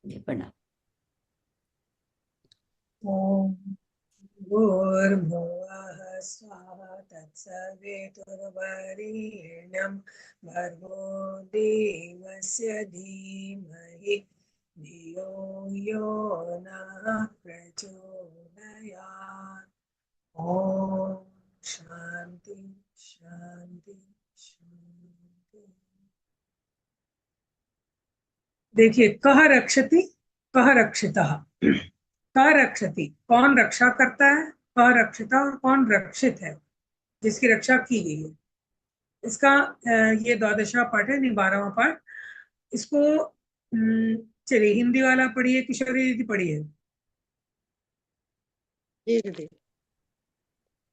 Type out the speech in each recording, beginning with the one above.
जी प्रणाम। ॐ भूर्भुवः स्वः तत्सवितुर्वरेण्यं भर्गो देवस्य धीमहि धियो यो नः प्रचोदयात्। ॐ शान्ति शान्ति शान्ति। देखिए, कह रक्षति, कह रक्षितः। कह रक्षति, कौन रक्षा करता है। कह रक्षिता, और कौन रक्षित है, जिसकी रक्षा की गई है। इसका ये द्वादशा पाठ है, नहीं 12वां पाठ। इसको चलिए हिंदी वाला पढ़िए, किशोरी दीदी पढ़िए। जी दीदी।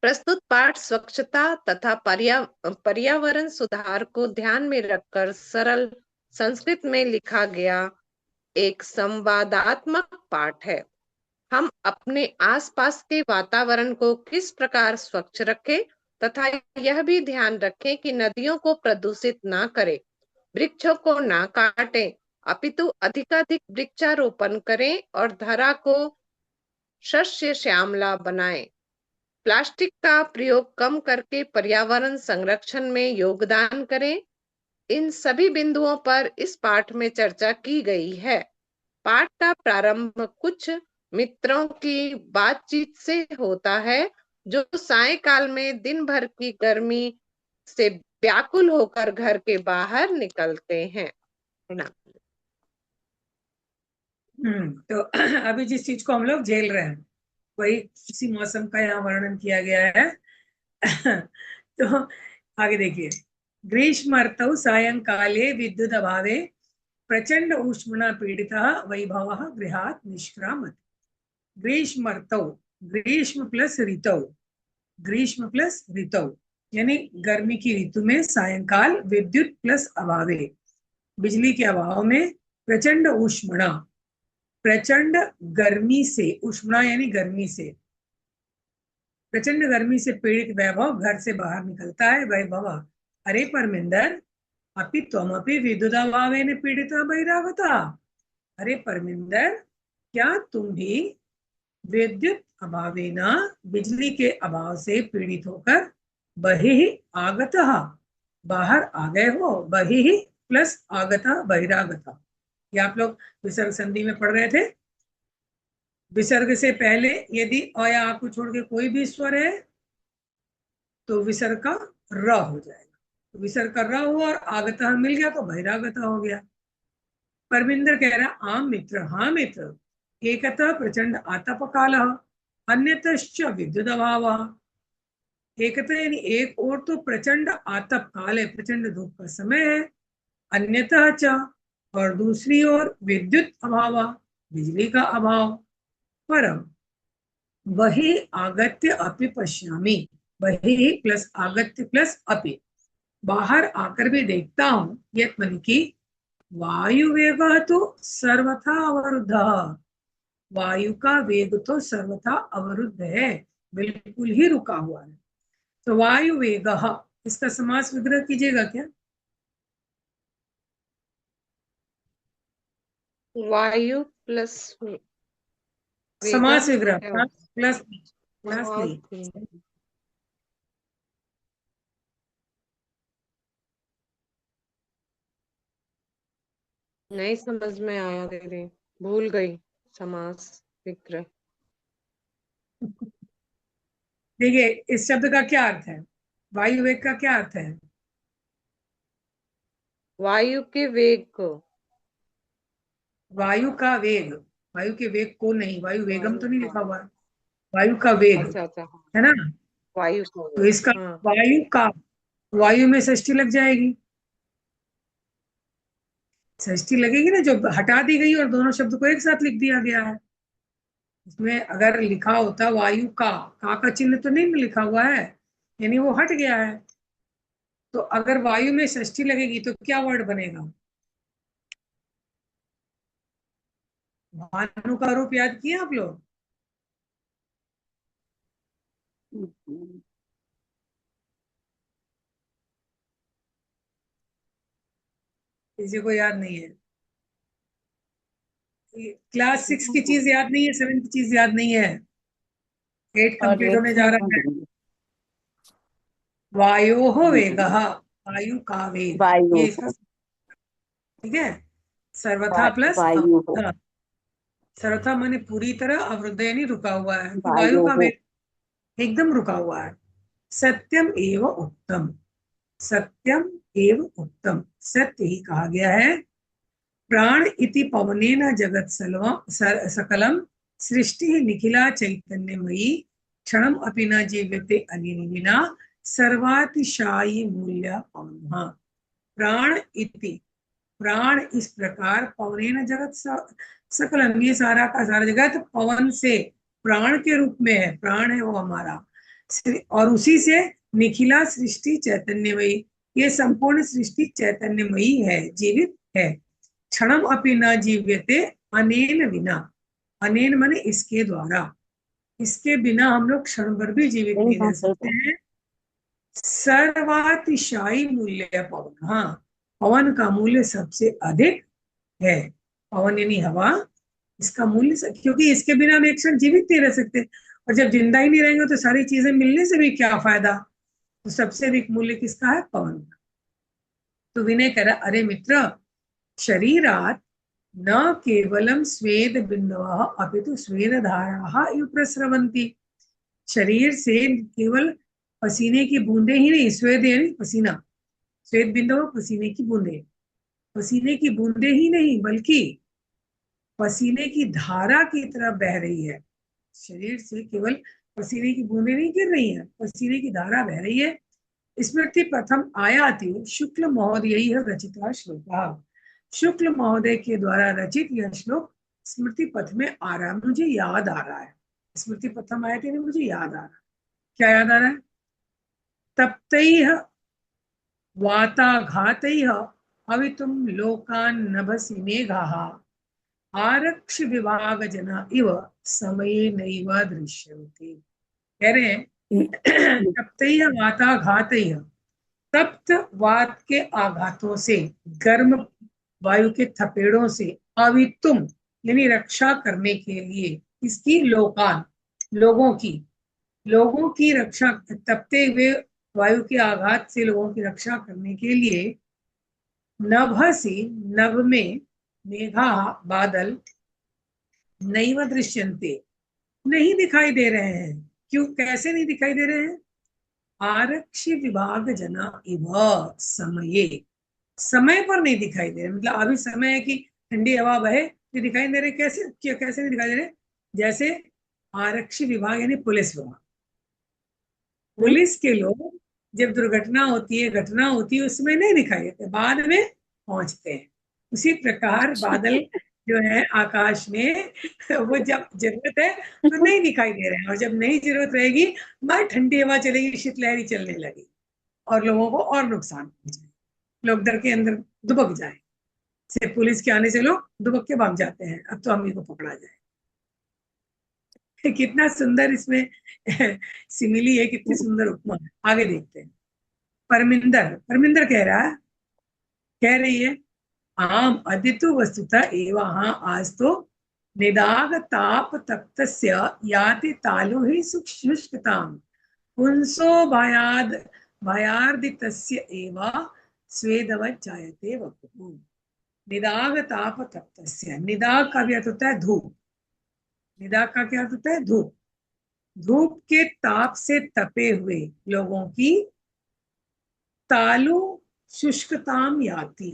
प्रस्तुत पाठ स्वच्छता तथा पर्यावरण सुधार को ध्यान में रखकर सरल संस्कृत में लिखा गया एक संवादात्मक पाठ है। हम अपने आसपास के वातावरण को किस प्रकार स्वच्छ रखें तथा यह भी ध्यान रखें कि नदियों को प्रदूषित ना करें, वृक्षों को ना काटें, अपितु अधिकाधिक वृक्षारोपण करें और धरा को शस्य श्यामला बनाएं। प्लास्टिक का प्रयोग कम करके पर्यावरण संरक्षण में योगदान करें। इन सभी बिंदुओं पर इस पाठ में चर्चा की गई है। पाठ का प्रारंभ कुछ मित्रों की बातचीत से होता है जो सायंकाल में दिन भर की गर्मी से व्याकुल होकर घर के बाहर निकलते हैं। तो अभी जिस चीज को हम लोग झेल रहे हैं, वही इसी मौसम का यहाँ वर्णन किया गया है। तो आगे देखिए। ग्रीष्म ऋतौ सायंकाले विद्युत अभावे प्रचंड ऊष्मणा पीड़ितः वैभवः गृहात् निष्क्रामति। ग्रीष्म ऋतौ, ग्रीष्म प्लस ऋतौ, ग्रीष्म प्लस ऋतौ यानी गर्मी की ऋतु में सायंकाल विद्युत प्लस अभावे, बिजली के अभाव में, प्रचंड ऊष्मणा, प्रचंड गर्मी से, उष्णा यानी गर्मी से, प्रचंड गर्मी से पीड़ित वैभव घर से बाहर निकलता है। वैभव, अरे परमिंदर, अपि त्वमपि विद्युदाभावेन पीड़िता बहिरागता। अरे परमिंदर, क्या तुम भी विद्युत अभावेन, बिजली के अभाव से पीड़ित होकर बहिः आगतः, बाहर आ गए हो। बहिः प्लस आगतः बहिरागतः, ये आप लोग विसर्ग संधि में पढ़ रहे थे। विसर्ग से पहले यदि अ या आ को छोड़ के कोई भी स्वर है तो विसर्ग का र हो जाएगा। तो विसर्ग का र हुआ और आगतः मिल गया तो बहिरागतः हो गया। परमिंदर कह रहा आम मित्र, हाँ मित्र, एकतः प्रचंड आतप काल, अन्यतश्च विद्युत अभाव। एकतः यानी एक और तो प्रचंड आतप काल है, प्रचंड धूप का समय है। अन्यतः च, और दूसरी ओर विद्युत अभाव, बिजली का अभाव। परम वही आगत्य अपि पश्यामि, वही प्लस आगत्य प्लस अपि, बाहर आकर भी देखता हूं, यत मन की वायु वेग तो सर्वथा अवरुद्ध, वायु का वेग तो सर्वथा अवरुद्ध है, बिल्कुल ही रुका हुआ है। तो वायु वेग, इसका समास विग्रह कीजिएगा क्या। वायु प्लस वेगा समास विग्रह क्या प्लस प्लस होगा? नहीं। ओके, नहीं समझ में आया दीदी, भूल गई समास विग्रह। देखिए, इस शब्द का क्या अर्थ है, वायु वेग का क्या अर्थ है। वायु के वेग को, वायु का वेग, वायु के वेग को नहीं, वायु वेगम वायु तो नहीं का, लिखा हुआ है, वायु का वेग, अच्छा अच्छा, हाँ, है ना। वायु का तो वेग, इसका हाँ। वायु का, वायु में षष्ठी लग जाएगी, षष्ठी लगेगी ना, जो हटा दी गई और दोनों शब्द को एक साथ लिख दिया गया है। इसमें अगर लिखा होता वायु का चिन्ह तो नहीं लिखा हुआ है, यानी वो हट गया है। तो अगर वायु में षष्ठी लगेगी तो क्या वर्ड बनेगा। भानु का रूप याद किए आप लोग। किसी को याद नहीं है। क्लास 6 की चीज याद नहीं है, 7 की चीज याद नहीं है, 8 और कंप्लीट एक होने जा रहा है। सेकंड। वायोः वेगः, वायु का वेग, वायु, ये इसका, ठीक है। सर्वथा प्लस वायु, अवरुद्ध, सर्वथा माने पूरी तरह, अवरुद्ध यानी रुका हुआ है, तो वायु वायु, का वेग एकदम रुका हुआ है। सत्यम एव उत्तम, सत्यम एव उत्तम, सत्य ही कहा गया है। प्राण इति पवनेन जगत सकलम, सृष्टि निखिला चैतन्यमयी, क्षणम अपि न जीव्यते अनेन विना, सर्वातिशायी मूल्य पवनः। प्राण इति, प्राण इस प्रकार, पवनेन जगत सकलम, ये सारा का सारा जगत पवन से प्राण के रूप में है, प्राण है वो हमारा, और उसी से निखिला सृष्टि चैतन्यमयी, ये संपूर्ण सृष्टि चैतन्यमयी है, जीवित है। क्षणम अपि न जीव्यते अनेन विना, अनेन माने इसके द्वारा, इसके बिना हम लोग क्षण भर भी जीवित नहीं रह सकते हैं। सर्वातिशायी मूल्य पवन, हाँ, पवन का मूल्य सबसे अधिक है। पवन यानी हवा, इसका मूल्य, क्योंकि इसके बिना हम एक क्षण जीवित नहीं रह सकते, और जब जिंदा ही नहीं रहेंगे तो सारी चीजें मिलने से भी क्या फायदा। तो सबसे अधिक मूल्य किसका है, पवन का। तो विनय कह रहा, अरे मित्र, शरीरात न केवलम स्वेद बिंदवः अपितु स्वेदधाराः इव प्रस्रवन्ति, शरीर से केवल पसीने की बूंदे ही नहीं, स्वेद यानी पसीना, श्वेत बिंदु पसीने की बूंदे, पसीने की बूंदे ही नहीं बल्कि पसीने की धारा की तरह बह रही है। शरीर से केवल पसीने की बूंदे नहीं गिर रही हैं, पसीने की धारा बह रही है। स्मृति प्रथम आयाति शुक्ल महोदय रचिता श्लोक, शुक्ल महोदय के द्वारा रचित यह श्लोक स्मृति पथ में आ रहा है, मुझे याद आ रहा है। स्मृति प्रथम आयाति मुझे याद आ रहा है, क्या याद आ रहा है, तप्तैः वाताघातैः हवितुं लोकान् नभसि मेघाः, आरक्ष विभाग जना इव समये नैव दृश्यन्ते। कह रहे हैं तप्तैः वाताघातैः, तप्त वात के आघातों से, गर्म वायु के थपेड़ों से, अवितुम यानी रक्षा करने के लिए, इसकी लोकान, लोगों की रक्षा, तपते हुए वायु के आघात से लोगों की रक्षा करने के लिए, नभसी, नभ में, मेघा बादल, नैव दृश्यन्ते नहीं दिखाई दे रहे हैं। क्यों, कैसे नहीं दिखाई दे रहे हैं, आरक्षी विभाग जना इव समये, समय पर नहीं दिखाई दे रहे, मतलब अभी समय है कि ठंडी हवा बहे तो दिखाई दे रहे, कैसे कैसे नहीं दिखाई दे रहे, जैसे आरक्षी विभाग यानी पुलिस विभाग, पुलिस के लोग जब दुर्घटना होती है, घटना होती है, उसमें नहीं दिखाई देते, बाद में पहुंचते हैं। उसी प्रकार बादल जो है आकाश में, वो जब जरूरत है तो नहीं दिखाई दे रहे हैं, और जब नहीं जरूरत रहेगी, बाहर ठंडी हवा चलेगी, शीतलहरी चलने लगी, और लोगों को और नुकसान पहुंचे, लोग डर के अंदर दुबक जाए, सिर्फ पुलिस के आने से लोग दुबक के भाग जाते हैं, अब तो हम ही को पकड़ा जाए। कितना सुंदर इसमें सिमिली है, कितनी सुंदर उपमा है। आगे देखते हैं। परमिंदर, परमिंदर कह रहा है, कह रही है, आम अदितु वस्तुतः एवं, हाँ आज तो निदाग ताप तप्तस्य याति तालु ही शुष्कताम, पुंसो भयाद भयार्दितस्य एव स्वेदवत् जायते वपुः। निदाग ताप तप्तस्य, निदाग का भी अर्थ होता है धूप, निदाग का क्या अर्थ होता है, धूप, धूप के ताप से तपे हुए लोगों की, तालु शुष्कताम याति,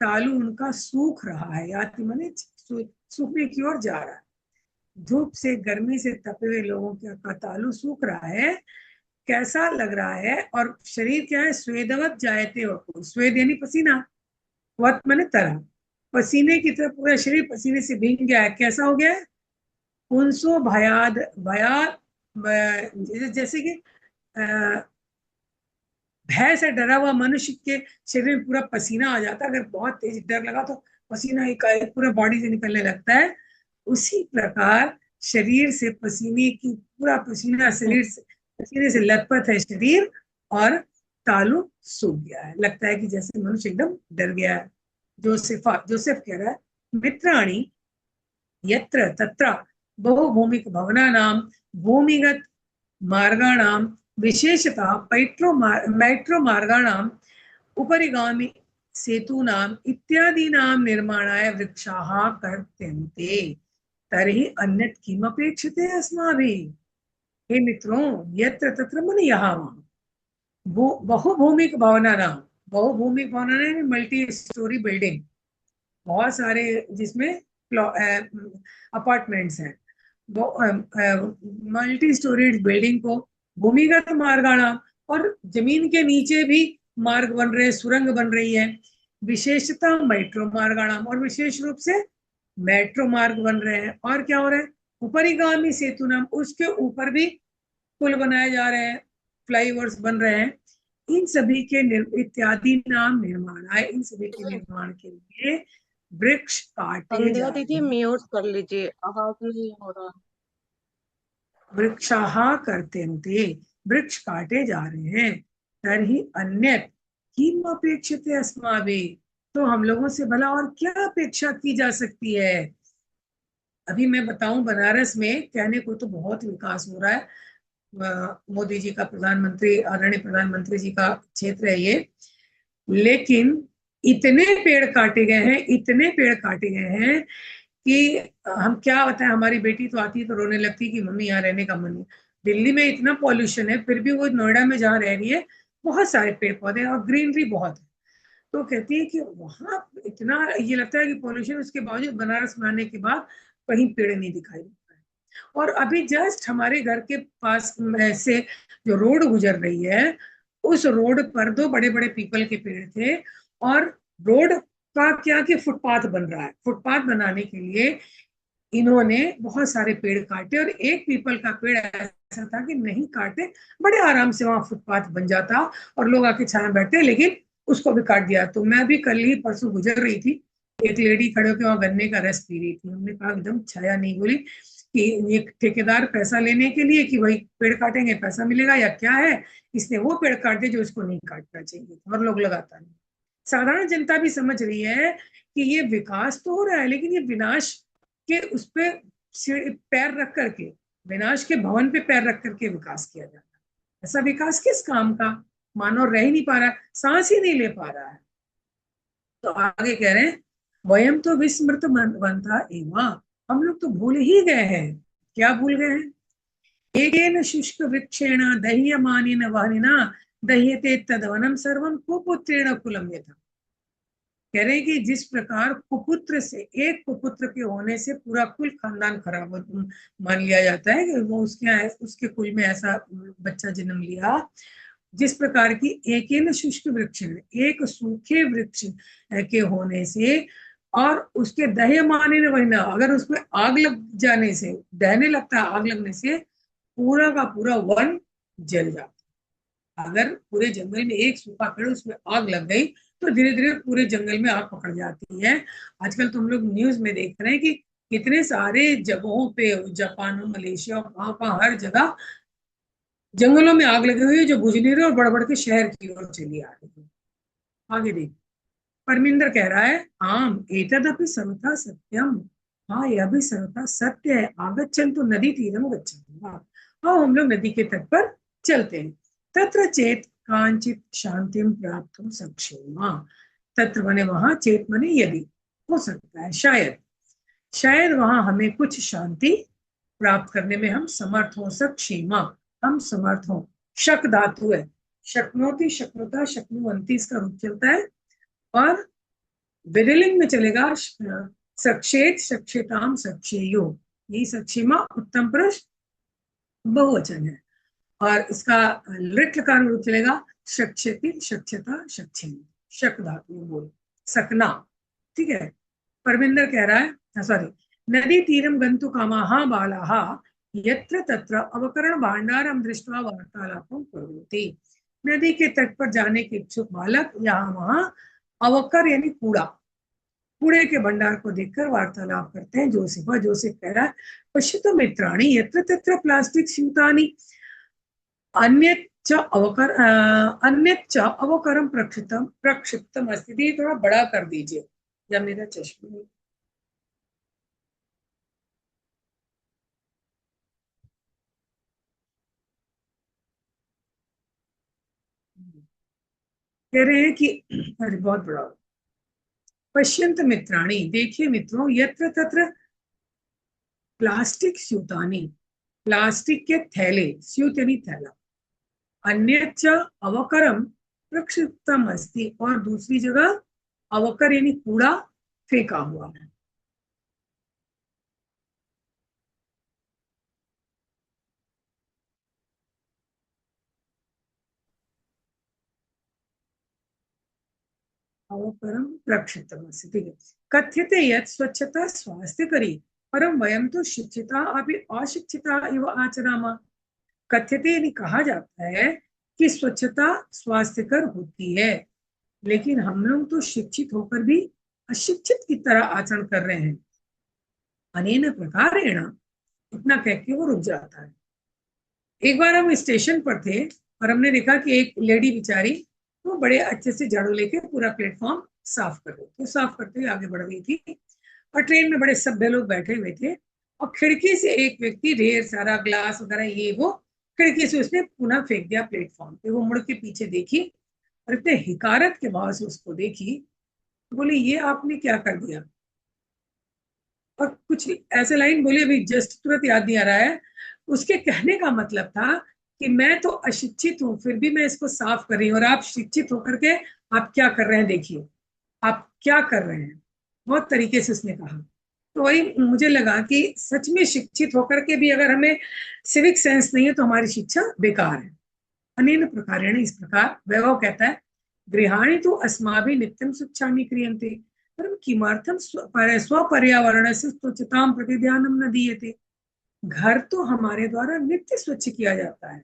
तालु उनका सूख रहा है, याति माने सूखने की ओर जा रहा है, धूप से गर्मी से तपे हुए लोगों का तालु सूख रहा है, कैसा लग रहा है, और शरीर क्या है, स्वेदवत जायते वपुः, स्वेद यानी पसीना, वत माने तरह, पसीने की तरह पूरा शरीर पसीने से भीग गया है, कैसा हो गया है, पुंसो भयाद, भयाद जैसे कि भय से डरा हुआ मनुष्य के शरीर में पूरा पसीना आ जाता है, अगर बहुत तेज डर लगा तो पसीना एक पूरा बॉडी से निकलने लगता है, उसी प्रकार शरीर से पसीने की, पूरा पसीना शरीर से, पसीने से लथपथ है शरीर, और तालु सूख गया है, लगता है कि जैसे मनुष्य एकदम डर गया है। जोसेफ कह रहा है, मित्राणी यत्र तत्र बहुभूमिक भवनानां भूमिगत मार्गाणां विशेषतः मेट्रो मार्गाणाम् उपरिगामि सेतूनाम् इत्यादीनां निर्माणाय वृक्षाः कर्त्यन्ते तर्हि अन्यत् किमपेक्षते अस्माभिः। हे मित्रों, यत्र तत्र मन यहाँ वहाँ बहुभूमिक भवनानां, बहुभूमिक भवनानां मल्टी स्टोरी बिल्डिंग, बहुत सारे जिसमें अपार्टमेंट्स हैं, मल्टी स्टोरीड बिल्डिंग को भूमिगत मार्गाणाम, और जमीन के नीचे भी मार्ग बन रहे हैं, सुरंग बन रही है। विशेषतः मेट्रो मार्गाणाम, और विशेष रूप से मेट्रो मार्ग बन रहे हैं। और क्या हो रहा है, उपरिगामी सेतु नाम, उसके ऊपर भी पुल बनाए जा रहे हैं, फ्लाईओवर्स बन रहे हैं। इन सभी के इत्यादि नाम निर्माण है, इन सभी के निर्माण के लिए वृक्ष काटे संध्या जा दीदी रहे हैं। म्यूट कर लीजिए, आवाज नहीं हो रहा। वृक्षाः कर्त्यन्ते, वृक्ष काटे जा रहे हैं। तर्हि अन्यत् किम अपेक्षते अस्माभिः, तो हम लोगों से भला और क्या अपेक्षा की जा सकती है। अभी मैं बताऊं, बनारस में कहने को तो बहुत विकास हो रहा है, मोदी जी का प्रधानमंत्री, आदरणीय प्रधानमंत्री जी का क्षेत्र है ये, लेकिन इतने पेड़ काटे गए हैं, इतने पेड़ काटे गए हैं कि हम क्या बताएं, हमारी बेटी तो आती है तो रोने लगती है कि मम्मी यहाँ रहने का मन नहीं। दिल्ली में इतना पॉल्यूशन है, फिर भी वो नोएडा में जहाँ रह रही है बहुत सारे पेड़ पौधे और ग्रीनरी बहुत है। तो कहती है कि वहां इतना ये लगता है कि पॉल्यूशन, उसके बावजूद बनारस में आने के बाद कहीं पेड़ नहीं दिखाई देता है। और अभी जस्ट हमारे घर के पास से जो रोड गुजर रही है, उस रोड पर दो बड़े बड़े पीपल के पेड़ थे, और रोड का क्या कि फुटपाथ बन रहा है। फुटपाथ बनाने के लिए इन्होंने बहुत सारे पेड़ काटे, और एक पीपल का पेड़ ऐसा था कि नहीं काटे, बड़े आराम से वहां फुटपाथ बन जाता और लोग आके छाया बैठते, लेकिन उसको भी काट दिया। तो मैं भी कल ही परसों गुजर रही थी, एक लेडी खड़े होकर वहां गन्ने का रस पी रही थी। हमने कहा एकदम छाया नहीं, बोली कि ये ठेकेदार पैसा लेने के लिए कि भाई पेड़ काटेंगे पैसा मिलेगा या क्या है, इसने वो पेड़ काट दिए जो इसको नहीं काटना चाहिए, और लोग लगाता नहीं। साधारण जनता भी समझ रही है कि ये विकास तो हो रहा है, लेकिन ये विनाश के उस पे पैर रख करके, विनाश के भवन पे पैर रख करके विकास किया जाता है। ऐसा विकास किस काम का, मानव रह ही नहीं पा रहा है, सांस ही नहीं ले पा रहा है। तो आगे कह रहे हैं, वयम तो विस्मृत बनता एवं, हम लोग तो भूल ही गए हैं। क्या भूल गए हैं, एकेन शुष्क वृक्षेण दह्यमानेन वहनिना दह्यते तदवनम सर्वम कुपुत्रेण कुलम यथा। कह रहे हैं कि जिस प्रकार कुपुत्र से, एक कुपुत्र के होने से पूरा कुल खानदान खराब मान लिया जाता है कि वो उसके कुल में ऐसा बच्चा जन्म लिया, जिस प्रकार की एक शुष्क वृक्ष, एक सूखे वृक्ष के होने से, और उसके दह्यमाने वहना, अगर उसमें आग लग जाने से, दहने लगता है, आग लगने से पूरा का पूरा वन जल जाता। अगर पूरे जंगल में एक सूखा पेड़, उसमें आग लग गई, तो धीरे धीरे पूरे जंगल में आग पकड़ जाती है। आजकल तुम लोग न्यूज में देख रहे हैं कि कितने सारे जगहों पे, जापान, मलेशिया, वहां का हर जगह जंगलों में आग लगी हुई है जो बुझ नहीं रही और बढ़ बढ़ के शहर की ओर चली आ रही है। आगे देख, परमिंदर कह रहा है, आम एतदपि सर्वथा सत्यम, हाँ यह भी सर्वथा सत्य है। आगच्छन तो नदी तीरम गच्छन्ति, हाँ हम लोग नदी के तट पर चलते हैं। तत्र चेत कांचित शांतिम प्राप्त सक्षेमा, तत्र मने वहां, चेत मने यदि, हो सकता है, शायद, शायद वहां हमें कुछ शांति प्राप्त करने में हम समर्थ हो। सक्षेमा, हम समर्थ हो। शक धातु है, शक्नोति, शक्नुता, शक्नुवंती इसका रूप चलता है, और विधिलिंग में चलेगा सक्षेत, सक्षेताम, सक्षेयो, यही सक्षेमा उत्तम पुरुष बहुवचन है। और इसका लिट लकार रूप चलेगा शक्षति, शक्षता, शक्षेन, शक धातु बोल, सकना, ठीक है। परमिंदर कह रहा है, सॉरी, नदी तीरम गंतु कामाहा बालाहा यत्र तत्र अवकरण भांडारम दृष्टवा वार्तालापम करोति। नदी के तट पर जाने के इच्छुक बालक यहाँ वहां अवकर यानी कूड़ा, कूड़े के भंडार को देखकर वार्तालाप करते हैं। जोसेफ कह रहा है, पश्यत मित्राणि यत्र तत्र प्लास्टिक स्यूतानि अन्यच्च अवकरम प्रक्षिप्तम अस्ति। थोड़ा बड़ा कर दीजिए या मेरा चश्मा, कह रहे हैं कि अरे बहुत बड़ा, पश्यंत मित्राणी, देखिए मित्रों, यत्र तत्र प्लास्टिक स्यूतानी, प्लास्टिक के थैले, स्यूत यानी थैला, अन्यच्च अवकरम प्रक्षिप्तम अस्ति, और दूसरी जगह अवकर यानी कूड़ा फेंका हुआ है। अवकरम प्रक्षिप्तम अस्ति, ठीक है। कथ्यते यत् स्वच्छता स्वास्थ्यकरी, परम वयम तो शिक्षिता अभी अशिक्षिता इव आचरामः। कथ्यते यानी कहा जाता है कि स्वच्छता स्वास्थ्यकर होती है, लेकिन हम लोग तो शिक्षित होकर भी अशिक्षित की तरह आचरण कर रहे हैं। अनेन प्रकारेण, इतना कह के वो रुक जाता है। एक बार हम स्टेशन पर थे और हमने देखा कि एक लेडी बेचारी वो बड़े अच्छे से झाड़ू लेके पूरा प्लेटफॉर्म साफ कर रही थी, साफ करते हुए आगे बढ़ रही थी। और ट्रेन में बड़े सभ्य लोग बैठे हुए थे, और खिड़की से एक व्यक्ति ढेर सारा ग्लास वगैरह ये वो खिड़की से उसने पुनः फेंक दिया प्लेटफॉर्म पे। वो मुड़ के पीछे देखी और इतने हिकारत के भाव से उसको देखी, तो बोली ये आपने क्या कर दिया। और कुछ ऐसे लाइन बोली, अभी जस्ट तुरंत याद नहीं आ रहा है। उसके कहने का मतलब था कि मैं तो अशिक्षित हूँ, फिर भी मैं इसको साफ कर रही हूँ, और आप शिक्षित होकर के आप क्या कर रहे हैं, देखिए आप क्या कर रहे हैं। बहुत तरीके से उसने कहा। तो वही मुझे लगा कि सच में शिक्षित होकर के भी अगर हमें सिविक सेंस नहीं है तो हमारी शिक्षा बेकार है। अनेन प्रकारेण, इस प्रकार वैभव कहता है, गृहाणि तो अस्माभिः नित्यं स्वच्छामि क्रियन्ते, परं किमर्थं स्वपर्यावरणस्य स्वच्छतां प्रति ध्यानं न दीयते। घर तो हमारे द्वारा नित्य स्वच्छ किया जाता है,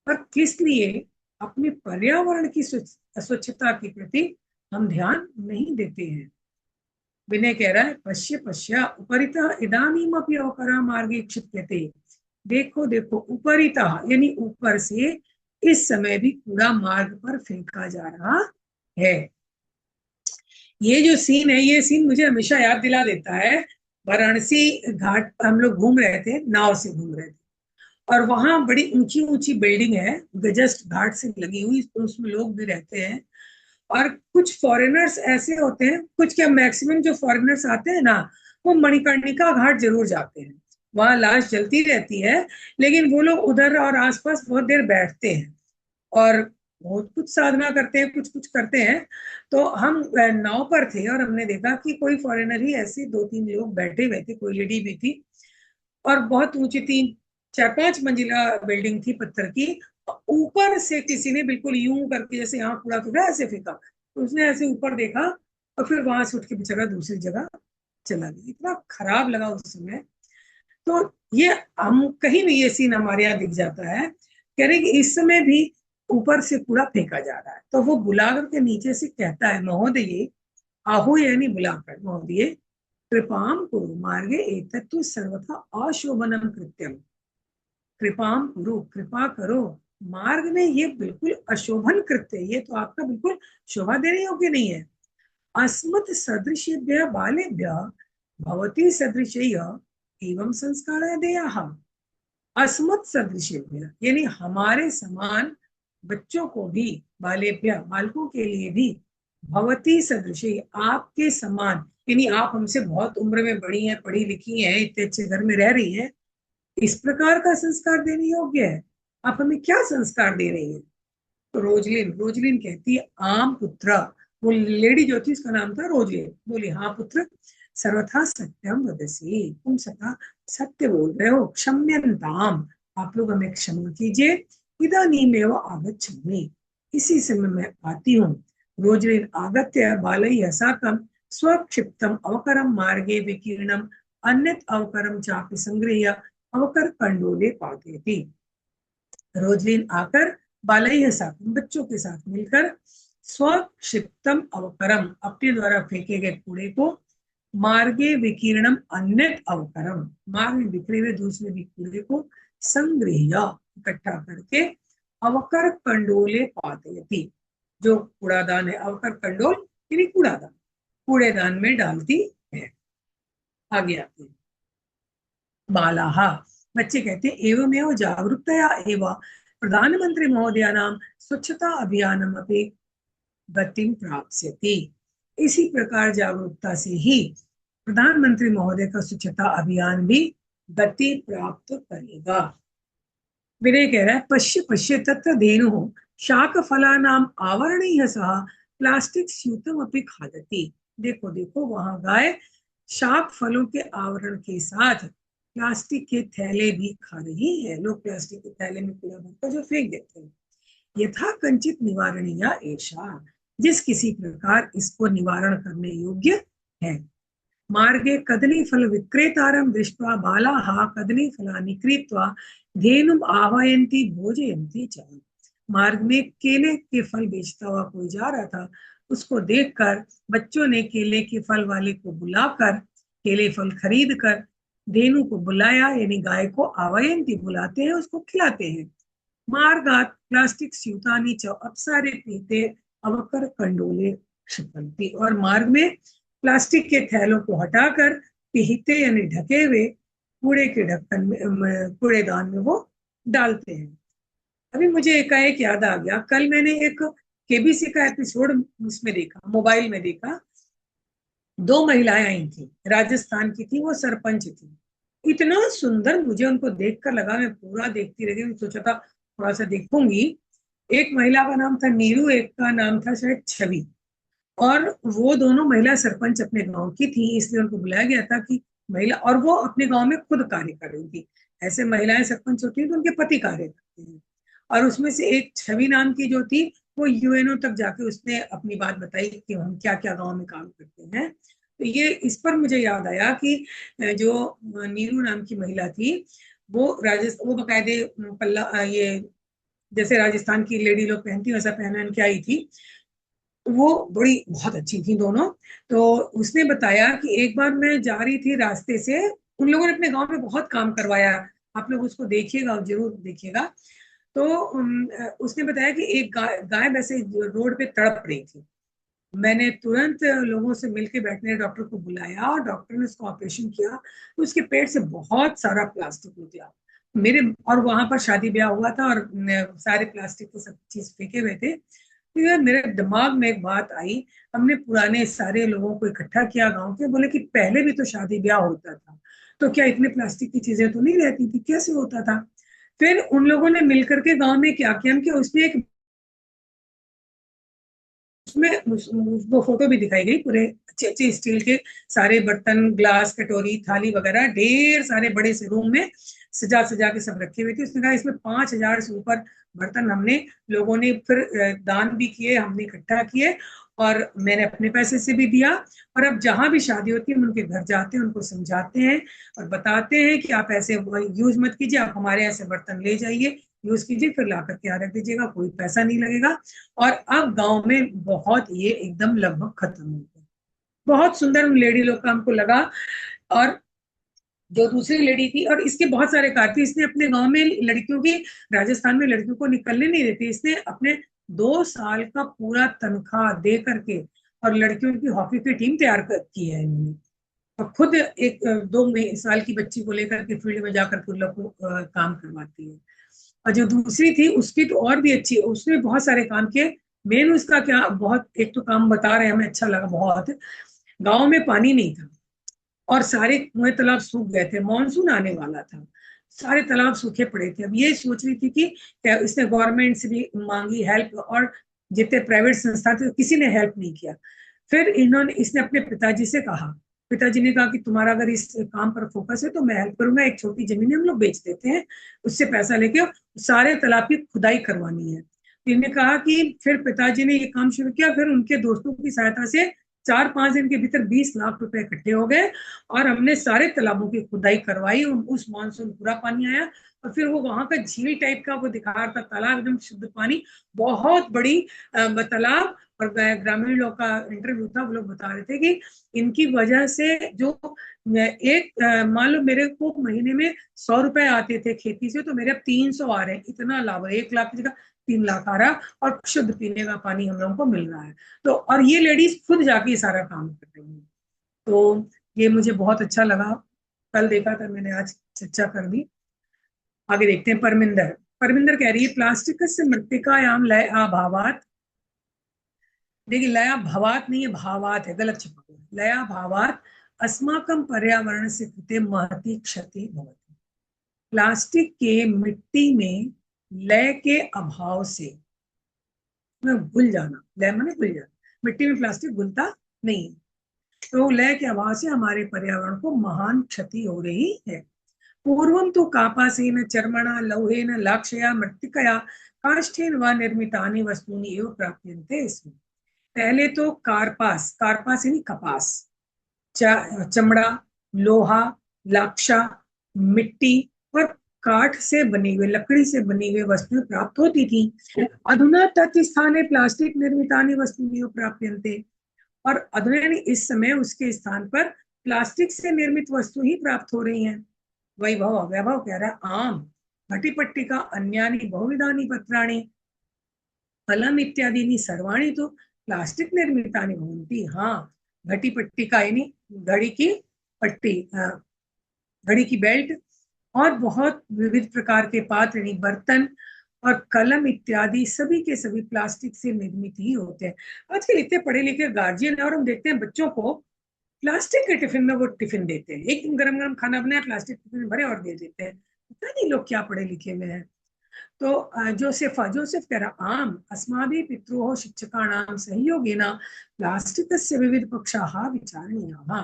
पर किस लिए अपने पर्यावरण की स्वच्छता के प्रति हम ध्यान नहीं देते हैं। विनय कह रहा है, पश्य पश्य उपरितः इदानीमपि अवकरः मार्गे क्षिप्यते। देखो देखो, उपरितः यानी ऊपर से इस समय भी कूड़ा मार्ग पर फेंका जा रहा है। ये जो सीन है, ये सीन मुझे हमेशा याद दिला देता है, वाराणसी घाट हम लोग घूम रहे थे, नाव से घूम रहे थे, और वहां बड़ी ऊंची ऊंची बिल्डिंग है जस्ट घाट से लगी हुई, तो उसमें लोग भी रहते हैं। और कुछ फॉरेनर्स ऐसे होते हैं, कुछ क्या मैक्सिमम जो फॉरेनर्स आते हैं ना, वो मणिकर्णिका घाट जरूर जाते हैं। वहां लाश जलती रहती है, लेकिन वो लोग उधर और आसपास बहुत देर बैठते हैं और बहुत कुछ साधना करते हैं, कुछ कुछ करते हैं। तो हम नाव पर थे और हमने देखा कि कोई फॉरेनर ही ऐसे दो तीन लोग बैठे हुए थे, कोई लेडी भी थी, और बहुत ऊंची 3 4 5 मंजिला बिल्डिंग थी पत्थर की। ऊपर से किसी ने बिल्कुल यूं करके, जैसे यहाँ कूड़ा फेंका ऐसे फेंका, तो उसने ऐसे ऊपर देखा और फिर वहां से उठ के बेचारा दूसरी जगह चला गया। इतना खराब लगा उस समय। तो ये हम कहीं भी ये सीन हमारे यहाँ दिख जाता है, कह रहे कि इस समय भी ऊपर से कूड़ा फेंका जा रहा है। तो वो बुला करके नीचे से कहता है, महोदय, आहु यानी बुलाकर, महोदय कृपाम कुरु मार्गे एतत्तु सर्वथा अशोभनम कृत्यम। कृपाम कुरु, कृपा करो, मार्ग में ये बिल्कुल अशोभन कृत्य, ये तो आपका बिल्कुल शोभा देने योग्य नहीं है। अस्मत् सदृशेभ्य बालेभ्य भवती सदृशय एवं संस्कार देयाः। अस्मत् सदृशेभ्य यानी हमारे समान बच्चों को भी, बालेभ्य बालकों के लिए भी, भवती सदृश आपके समान, यानी आप हमसे बहुत उम्र में बड़ी हैं, पढ़ी लिखी हैं, इतने अच्छे घर में रह रही हैं, इस प्रकार का संस्कार देने योग्य है। आप हमें क्या संस्कार दे रही हैं। तो रोजलिन रोजलिन कहती है, आम पुत्र, वो लेडी जो थी उसका नाम था रोजलिन, बोली हाँ पुत्र, सर्वथा सत्यम वदसी, तुम सदा सत्य बोल रहे हो, क्षम्यताम, आप लोग हमें क्षमा कीजिए, इदानीमेव आगच्छामि, इसी समय मैं आती हूँ। रोजलिन आगत्य बालैः साकं स्वक्षिप्तम अवकरम मार्गे विकीर्णम अन्यत अवकरम चापि संगृह्य अवकर कंडोले पातयति। रोजलिन आकर बालैः साकं बच्चों के साथ मिलकर स्वक्षिप्तम अवकरम अपने द्वारा फेंके गए कूड़े को, मार्गे विकीर्णम अन्यत अवकरम मार्ग में बिखरे हुए दूसरे भी कूड़े को, संग्रह्य इकट्ठा करके, अवकर कंडोले पातयति जो कूड़ादान है, अवकर कंडोल यानी कूड़ादान, कूड़ेदान में डालती है। आगे आते हैं, बालाः बच्चे कहते हैं, एवमेव जागरूकतया एवं प्रधानमंत्री महोदयानां स्वच्छता अभियानमपि गतिम प्राप्स्यति। इसी प्रकार जागरूकता से ही प्रधानमंत्री महोदय का स्वच्छता अभियान भी गति प्राप्त करेगा। विनय कह रहा है, पश्य पश्य तत्र धेनु शाक फलानाम आवरणीय सह प्लास्टिक स्यूतम अपि खादति। देखो देखो, वहां गाय शाक फलों के आवरण के साथ प्लास्टिक के थैले भी खा रही है। लोग प्लास्टिक के थैले में कूड़ा भरकर जो फेंक देते हैं। यथा कंचित निवारणीय एषा, जिस किसी प्रकार इसको निवारण करने योग्य है। मार्गे कदलीफल विक्रेतारं दृष्ट्वा बालाः कदलीफलानि क्रीत्वा धेनुम् आह्वयन्ति भोजयन्ति च। मार्ग में केले के फल बेचता हुआ कोई जा रहा था, उसको देखकर बच्चों ने केले के फल वाले को बुलाकर केले फल खरीद कर धेनु को बुलाया, यानी गाय को आह्वयन्ति बुलाते हैं, उसको खिलाते हैं। मार्गात प्लास्टिक स्यूतानि च अपसारे पीते अवकर कंडोले क्षिपन्ति। और मार्ग में प्लास्टिक के थैलों को हटाकर पिहिते यानी ढके हुए कूड़े के ढक्कन में, कूड़ेदान में वो डालते हैं। अभी मुझे एकाएक याद आ गया, कल मैंने एक केबीसी का एपिसोड उसमें देखा, मोबाइल में देखा। दो महिलाएं आई थी, राजस्थान की थी, वो सरपंच थी। इतना सुंदर, मुझे उनको देखकर लगा, मैं पूरा देखती रह गई, सोचा था थोड़ा सा देखूंगी। एक महिला का नाम था नीरू, एक का नाम था शायद छवि। और वो दोनों महिला सरपंच अपने गांव की थी, इसलिए उनको बुलाया गया था कि महिला, और वो अपने गांव में खुद कार्य कर रही थी। ऐसे महिलाएं सरपंच होती हैं तो उनके पति कार्य करते हैं। और उसमें से एक छवि नाम की जो थी, वो यूएनओ तक जाके उसने अपनी बात बताई कि हम क्या क्या गांव में काम करते हैं। तो ये इस पर मुझे याद आया कि जो नीरू नाम की महिला थी, वो राजस्थान, वो बकायदे पल्ला, ये जैसे राजस्थान की लेडी लोग पहनती वैसा पहन के आई थी। वो बड़ी बहुत अच्छी थी दोनों। तो उसने बताया कि एक बार मैं जा रही थी रास्ते से, उन लोगों ने अपने गांव में बहुत काम करवाया, आप लोग उसको देखिएगा, जरूर देखिएगा। तो उसने बताया कि एक गाय वैसे रोड पे तड़प रही थी। मैंने तुरंत लोगों से मिलके बैठने डॉक्टर को बुलाया, और डॉक्टर ने उसको ऑपरेशन किया, तो उसके पेट से बहुत सारा प्लास्टिक निकला मेरे। और वहां पर शादी ब्याह हुआ था, और सारे प्लास्टिक के सब चीज फेंके हुए थे। तो यार मेरे दिमाग में एक बात आई। हमने पुराने सारे लोगों को इकट्ठा किया गांव के, बोले कि पहले भी तो शादी ब्याह होता था, तो क्या इतने प्लास्टिक की चीजें तो नहीं रहती थी, कैसे होता था। फिर उन लोगों ने मिलकर के गांव में क्या किया कि उसमें एक, उसमें वो फोटो भी दिखाई गई, पूरे अच्छे अच्छे स्टील के सारे बर्तन, ग्लास, कटोरी, थाली वगैरह ढेर सारे बड़े से रूम में सजा सजा के सब रखे हुए थे। उसने कहा इसमें 5,000 से ऊपर बर्तन हमने, लोगों ने फिर दान भी किए, हमने इकट्ठा किए, और मैंने अपने पैसे से भी दिया। और अब जहां भी शादी होती है, हम उनके घर जाते हैं, उनको समझाते हैं और बताते हैं कि आप ऐसे यूज मत कीजिए, आप हमारे यहाँ से बर्तन ले जाइए, यूज कीजिए, फिर ला करके यहाँ रख दीजिएगा, कोई पैसा नहीं लगेगा। और अब गांव में बहुत ये एकदम लगभग खत्म हो गया। बहुत सुंदर उन लेडी लोग का हमको लगा। और जो दूसरी लेडी थी, और इसके बहुत सारे कार्य थे, इसने अपने गांव में लड़कियों की, राजस्थान में लड़कियों को निकलने नहीं देती, इसने अपने 2 साल का पूरा तनख्वाह दे करके और लड़कियों की हॉकी की टीम तैयार की है इन्होंने। और खुद एक 2 साल की बच्ची को लेकर के फील्ड में जाकर के उन लोग को काम करवाती है। और जो दूसरी थी उसकी तो और भी अच्छी, उसने बहुत सारे काम किए। मेन उसका क्या, बहुत एक तो काम बता रहे हैं, हमें अच्छा लगा बहुत। गांव में पानी नहीं था, और सारे कुएं तालाब सूख गए थे, मानसून आने वाला था, सारे तालाब सूखे पड़े थे। अब ये सोच रही थी कि इसने गवर्नमेंट से भी मांगी हेल्प, और जितने प्राइवेट संस्था थे किसी ने हेल्प नहीं किया। फिर इसने अपने पिताजी से कहा, पिताजी ने कहा कि तुम्हारा अगर इस काम पर फोकस है तो मैं हेल्प करूंगा, एक छोटी जमीन हम लोग बेच देते हैं, उससे पैसा लेके सारे तालाब की खुदाई करवानी है। तो इन्होंने कहा कि फिर पिताजी ने ये काम शुरू किया। फिर उनके दोस्तों की सहायता से 4-5 दिन के भीतर 20 लाख रुपए इकट्ठे हो गए, और हमने सारे तालाबों की खुदाई करवाई। उस मानसून पूरा पानी आया, और फिर वो वहां का झील टाइप का वो दिखा रहा था तालाब, एकदम शुद्ध पानी, बहुत बड़ी तालाब। और ग्रामीण लोग का इंटरव्यू था, वो लोग बता रहे थे कि इनकी वजह से जो एक मान लो मेरे को महीने में 100 रुपए आते थे खेती से, तो मेरे अब 300 आ रहे हैं। इतना लाभ है, 1 लाख की जगह 3 लाख आ रहा, और शुद्ध पीने का पानी हम लोगों को मिल रहा है। तो और ये लेडीज खुद जाके सारा काम कर रही है। तो ये मुझे बहुत अच्छा लगा, कल देखा था मैंने, आज चर्चा कर दी। आगे देखते हैं। परमिंदर परमिंदर कह रही है, प्लास्टिक से मृत्तिकायाम लय अभावात देखिए लया भवात नहीं है, भावात है, गलत छपा हुआ है। लया भावात अस्माकं पर्यावरण से कृते महती क्षति भवति। प्लास्टिक के मिट्टी में लय के अभाव से घुल जाना, लय माने घुल जाना, मिट्टी में प्लास्टिक घुलता नहीं है, तो लय के अभाव से हमारे पर्यावरण को महान क्षति हो रही है। पूर्वं तो कापासेन चर्मणा लौहेन लाक्षया मृत्तिकया काष्ठेन व निर्मितानि वस्तूनि एव प्राप्यन्ते स्म। पहले तो कार्पास, कार्पास यानी कपास, चमड़ा, लोहा, लाक्षा, मिट्टी और काठ से बनी हुई, लकड़ी से बनी हुई वस्तुएं प्राप्त होती थी। अधुना तत्स्थाने प्लास्टिक निर्मितानि वस्तूनि प्राप्यन्ते, और अधुना यानी इस समय उसके स्थान पर प्लास्टिक से निर्मित वस्तु ही प्राप्त हो रही हैं। वैभव वैभव कह रहा है आम घटिपट्टिका अन्यानि बहुविधानि पत्राणि फलम इत्यादि सर्वाणी तो प्लास्टिक निर्मितानि भवन्ति। हाँ, घटिपट्टिका यानी घड़ी की पट्टी, घड़ी की बेल्ट, और बहुत विविध प्रकार के पात्र यानी बर्तन और कलम इत्यादि सभी के सभी प्लास्टिक से निर्मित ही होते हैं। आजकल इतने पढ़े लिखे गार्जियन है और हम देखते हैं बच्चों को प्लास्टिक के टिफिन में वो टिफिन देते हैं, एक दिन गरम गरम खाना बनाया प्लास्टिक टिफिन में भरे और दे देते हैं। पता नहीं लोग क्या पढ़े लिखे हुए हैं। तो जोसेफ कह रहा आम अस्माभिः पित्रोः शिक्षकाणां सहयोगेन प्लास्टिकस्य विविध पक्षाः विचारणीयाः।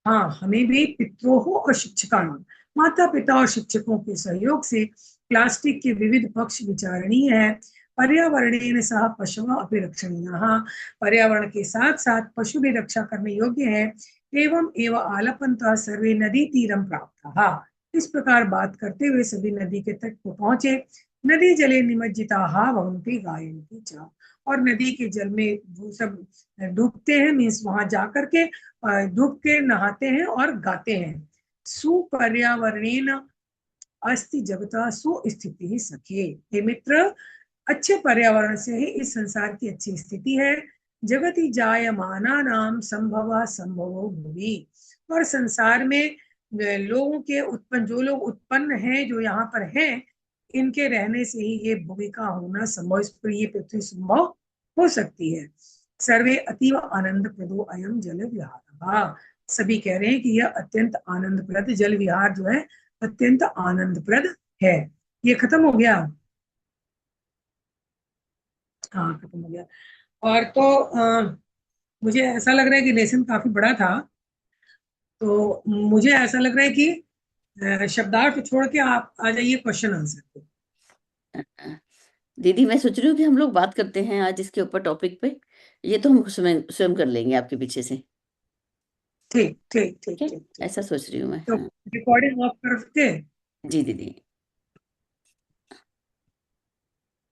हाँ, हमें भी पित्रोः और शिक्षकाणां, माता पिता और शिक्षकों के सहयोग से प्लास्टिक के विविध पक्ष विचारणीय है। पर्यावरणेन सह पशवः अपि रक्षणीयाः, पर्यावरण के साथ साथ पशु भी रक्षा करने योग्य है। एवं एव आलपन्तः सर्वे नदी तीरं प्राप्ताः। इस प्रकार बात करते हुए सभी नदी के तट को पहुंचे। नदी जले निमज्जिताः भवन्ति गायन्ति च, और नदी के जल में वो सब डूबते हैं, मीन्स वहां जाकर के डूब के नहाते हैं और गाते हैं। सुपर्यावरणेन अस्ति जगतः सुस्थितिः सखे। हे मित्र, अच्छे पर्यावरण से ही इस संसार की अच्छी स्थिति है। जगति जायमानानां संभवः संभवो भुवि, और संसार में लोगों के उत्पन्न, जो लोग उत्पन्न हैं, जो यहाँ पर हैं, इनके रहने से ही ये भूमि का होना संभव, इस पर ये पृथ्वी संभव हो सकती है। सर्वे अतीव आनंद प्रदो अयम जल विहार। सभी कह रहे हैं कि यह अत्यंत आनंदप्रद जल विहार जो है अत्यंत आनंदप्रद है। ये खत्म हो गया, हाँ खत्म हो गया। और तो मुझे ऐसा लग रहा है कि लेसन काफी बड़ा था, तो मुझे ऐसा लग रहा है कि शब्दार्थ छोड़ के आप आ जाइए क्वेश्चन आंसर पे। दीदी मैं सोच रही हूँ कि हम लोग बात करते हैं आज इसके ऊपर टॉपिक पे, ये तो हम स्वयं स्वयं कर लेंगे आपके पीछे से। ठीक ठीक ठीक ठीक है, ठीक ठीक। ऐसा सोच रही हूँ मैं। तो हाँ रिकॉर्डिंग ऑफ करके जी दीदी।